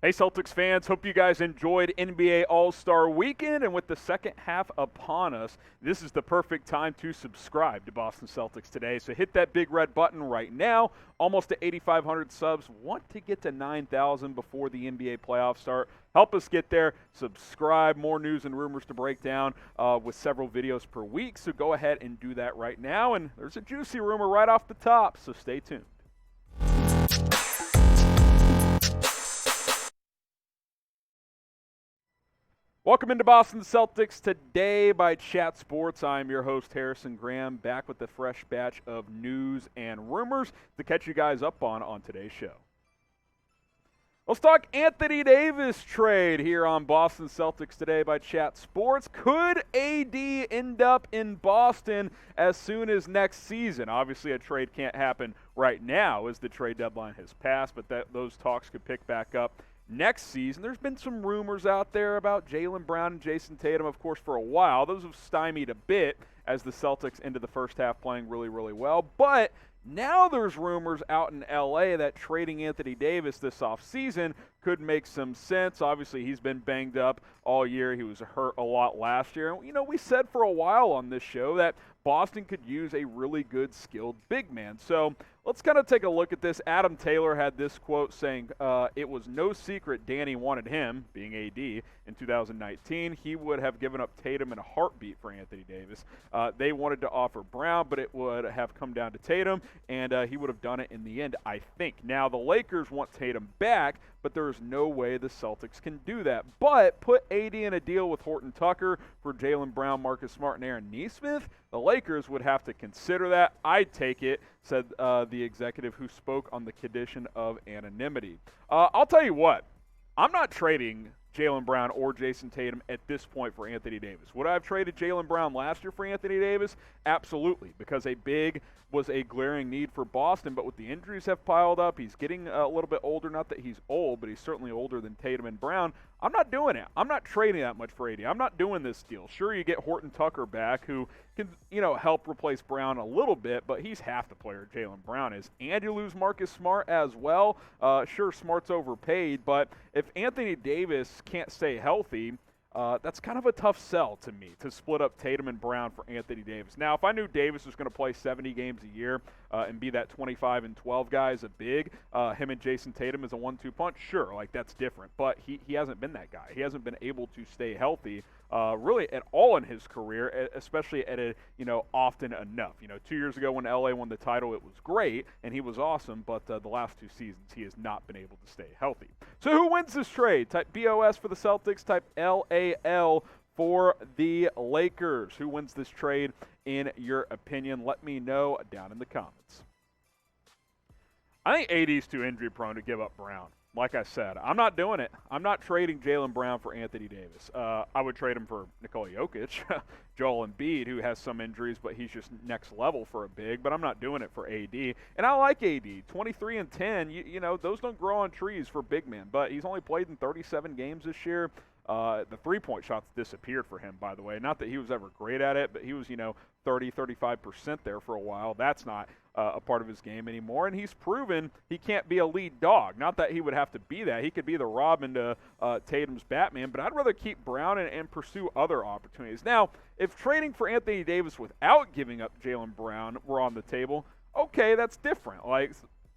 Hey, Celtics fans, hope you guys enjoyed NBA All-Star Weekend, and with the second half upon us, this is the perfect time to subscribe to Boston Celtics Today. So hit that big red button right now. Almost to 8,500 subs. Want to get to 9,000 before the NBA playoffs start. Help us get there. Subscribe. More news and rumors to break down with several videos per week. So go ahead and do that right now. And there's a juicy rumor right off the top, so stay tuned. Welcome into Boston Celtics Today by Chat Sports. I'm your host, Harrison Graham, back with a fresh batch of news and rumors to catch you guys up on today's show. Let's talk Anthony Davis trade here on Boston Celtics Today by Chat Sports. Could AD end up in Boston as soon as next season? Obviously, a trade can't happen right now as the trade deadline has passed, but those talks could pick back up next season. There's been some rumors out there about Jaylen Brown and Jayson Tatum, of course, for a while. Those have stymied a bit as the Celtics ended the first half playing really, really well. But now there's rumors out in L.A. that trading Anthony Davis this offseason could make some sense. Obviously, he's been banged up all year. He was hurt a lot last year. And, we said for a while on this show that Boston could use a really good, skilled big man. So let's kind of take a look at this. Adam Taylor had this quote saying, it was no secret Danny wanted him, being AD, in 2019. He would have given up Tatum in a heartbeat for Anthony Davis. They wanted to offer Brown, but it would have come down to Tatum, and he would have done it in the end, I think. Now, the Lakers want Tatum back, but there is no way the Celtics can do that. But put AD in a deal with Horton-Tucker for Jaylen Brown, Marcus Smart, and Aaron Nesmith. The Lakers would have to consider that. I'd take it, said the executive who spoke on the condition of anonymity. I'll tell you what, I'm not trading Jaylen Brown or Jayson Tatum at this point for Anthony Davis. Would I have traded Jaylen Brown last year for Anthony Davis? Absolutely, because a big was a glaring need for Boston, but with the injuries have piled up, he's getting a little bit older. Not that he's old, but he's certainly older than Tatum and Brown. I'm not doing it. I'm not trading that much for AD. I'm not doing this deal. Sure, you get Horton-Tucker back, who can, help replace Brown a little bit, but he's half the player Jaylen Brown is. And you lose Marcus Smart as well. Sure, Smart's overpaid, but if Anthony Davis can't stay healthy, that's kind of a tough sell to me, to split up Tatum and Brown for Anthony Davis. Now, if I knew Davis was going to play 70 games a year and be that 25 and 12 guy as a big, him and Jayson Tatum as a 1-2 punch, sure, that's different. But he hasn't been that guy. He hasn't been able to stay healthy really at all in his career, especially at a, often enough. 2 years ago when LA won the title, it was great, and he was awesome, but the last two seasons, he has not been able to stay healthy. So who wins this trade? Type BOS for the Celtics, type LAL for the Lakers. Who wins this trade in your opinion? Let me know down in the comments. I think AD's too injury prone to give up Brown. Like I said, I'm not doing it. I'm not trading Jaylen Brown for Anthony Davis. I would trade him for Nikola Jokic, Joel Embiid, who has some injuries, but he's just next level for a big. But I'm not doing it for AD. And I like AD. 23 and 10, those don't grow on trees for big men. But he's only played in 37 games this year. The three-point shots disappeared for him, by the way. Not that he was ever great at it, but he was, 30, 35% there for a while. That's not a part of his game anymore. And he's proven he can't be a lead dog. Not that he would have to be that. He could be the Robin to Tatum's Batman, but I'd rather keep Brown and pursue other opportunities. Now, if trading for Anthony Davis without giving up Jaylen Brown were on the table, okay, that's different.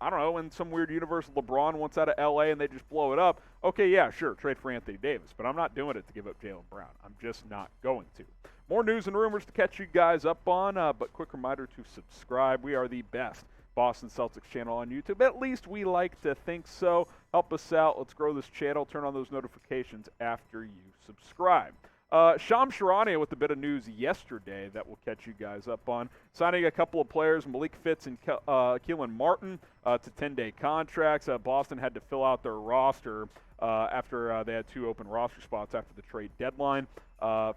I don't know, in some weird universe, LeBron wants out of L.A. and they just blow it up. Okay, yeah, sure, trade for Anthony Davis, but I'm not doing it to give up Jaylen Brown. I'm just not going to. More news and rumors to catch you guys up on, but quick reminder to subscribe. We are the best Boston Celtics channel on YouTube. At least we like to think so. Help us out. Let's grow this channel. Turn on those notifications after you subscribe. Shams Charania with a bit of news yesterday that we'll catch you guys up on. Signing a couple of players, Malik Fitz and Keelan Martin, to 10-day contracts. Boston had to fill out their roster after they had two open roster spots after the trade deadline.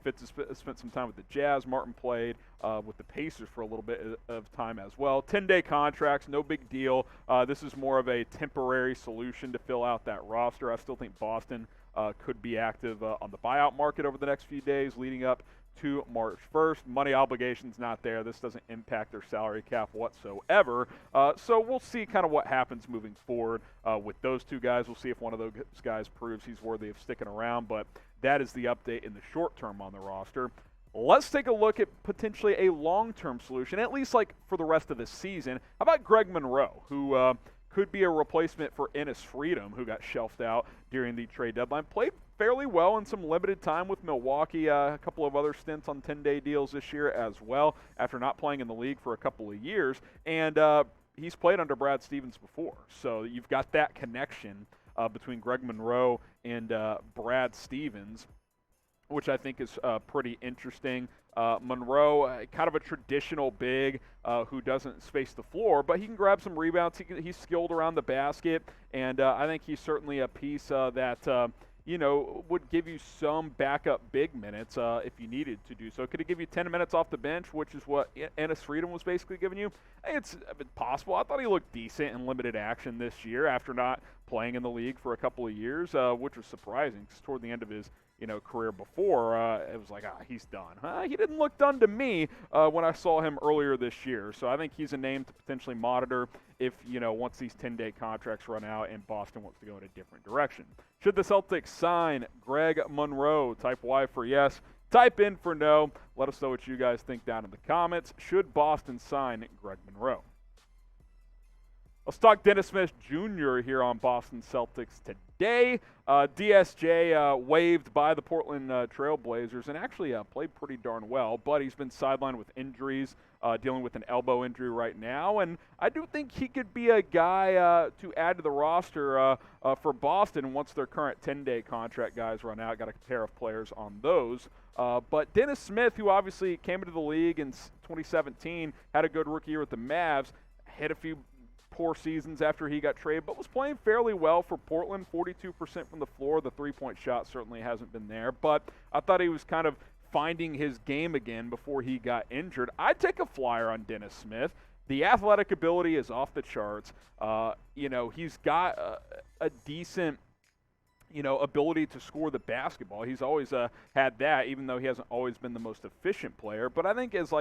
Fitz has spent some time with the Jazz. Martin played with the Pacers for a little bit of time as well. 10-day contracts, no big deal. This is more of a temporary solution to fill out that roster. I still think Boston could be active on the buyout market over the next few days leading up to March 1st. Money obligations not there. This doesn't impact their salary cap whatsoever. So we'll see kind of what happens moving forward with those two guys. We'll see if one of those guys proves he's worthy of sticking around, but that is the update in the short term on the roster. Let's take a look at potentially a long-term solution, at least like for the rest of the season. How about Greg Monroe, who could be a replacement for Enes Freedom, who got shelved out during the trade deadline. Played fairly well in some limited time with Milwaukee, a couple of other stints on 10-day deals this year as well, after not playing in the league for a couple of years. And he's played under Brad Stevens before, so you've got that connection between Greg Monroe and Brad Stevens, which I think is pretty interesting. Monroe, kind of a traditional big who doesn't space the floor, but he can grab some rebounds. He's skilled around the basket, and I think he's certainly a piece that would give you some backup big minutes if you needed to do so. Could it give you 10 minutes off the bench, which is what Enes Freedom was basically giving you? It's possible. I thought he looked decent in limited action this year after not playing in the league for a couple of years, which was surprising because toward the end of his career before, it was like, he's done. He didn't look done to me when I saw him earlier this year. So I think he's a name to potentially monitor if, once these 10-day contracts run out and Boston wants to go in a different direction. Should the Celtics sign Greg Monroe? Type Y for yes. Type in for no. Let us know what you guys think down in the comments. Should Boston sign Greg Monroe? Let's talk Dennis Smith Jr. here on Boston Celtics today. DSJ waived by the Portland Trail Blazers and actually played pretty darn well, but he's been sidelined with injuries, dealing with an elbow injury right now. And I do think he could be a guy to add to the roster for Boston once their current 10-day contract guys run out. Got a pair of players on those. But Dennis Smith, who obviously came into the league in 2017, had a good rookie year with the Mavs, hit a few poor seasons after he got traded, but was playing fairly well for Portland, 42% from the floor. The three-point shot certainly hasn't been there, but I thought he was kind of finding his game again before he got injured. I'd take a flyer on Dennis Smith. The athletic ability is off the charts. He's got a decent ability to score the basketball. He's always had that, even though he hasn't always been the most efficient player. But I think as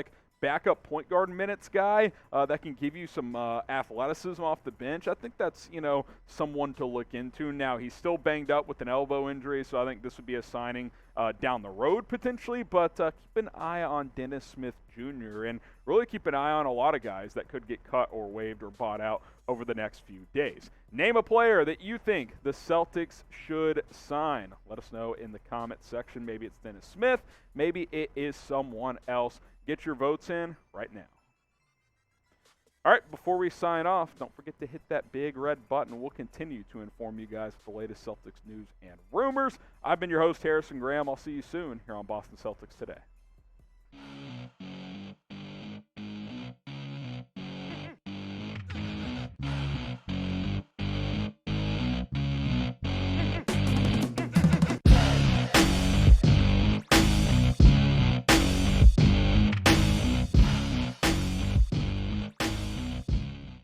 backup point guard minutes guy that can give you some athleticism off the bench, I think that's, someone to look into. Now, he's still banged up with an elbow injury, so I think this would be a signing down the road potentially, but keep an eye on Dennis Smith Jr. and really keep an eye on a lot of guys that could get cut or waived or bought out over the next few days. Name a player that you think the Celtics should sign. Let us know in the comment section. Maybe it's Dennis Smith. Maybe it is someone else. Get your votes in right now. All right, before we sign off, don't forget to hit that big red button. We'll continue to inform you guys of the latest Celtics news and rumors. I've been your host, Harrison Graham. I'll see you soon here on Boston Celtics Today.